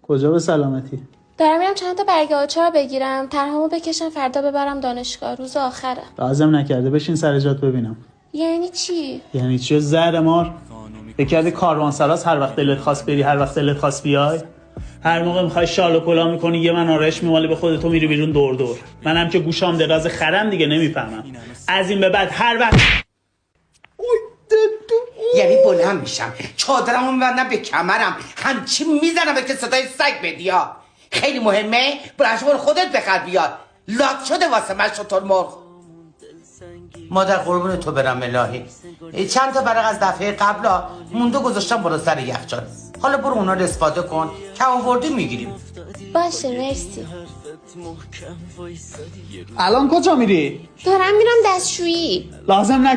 کجا به سلامتی؟ دارم میرم چند تا برگ آچار بگیرم، طرحمو بکشم فردا ببرم دانشگاه، روز آخره. لازم نکرده بشین سر جات ببینم. یعنی چی؟ یعنی چی؟ زهر مار بکردی کاروانسراز، هر وقت دلت خواست بری هر وقت دلت خواست بیای. هر موقع میخوای شال و کلاه میکنی یه من آرش میمالی به خودتو میری بیرون دور دور. منم که گوشام دراز خرم دیگه نمیفهمم. از این به بعد هر وقت یعنی بلند میشم چادرمو میبندم به کمرم همچی میزنم که صدای سگ بدی ها. خیلی مهمه برنشمون خودت بخر بیاد. لاک شده واسه من شطور مرغ. مادر قربون تو برم الهی. چند تا برق از دفعه قبلا مونده گذاشتم بالا سر یخچال. حالا برو اونا رو استفاده کن کم آوردی میگیریم. باشه مرسی. الان کجا میری؟ دارم میرم دستشویی. لازم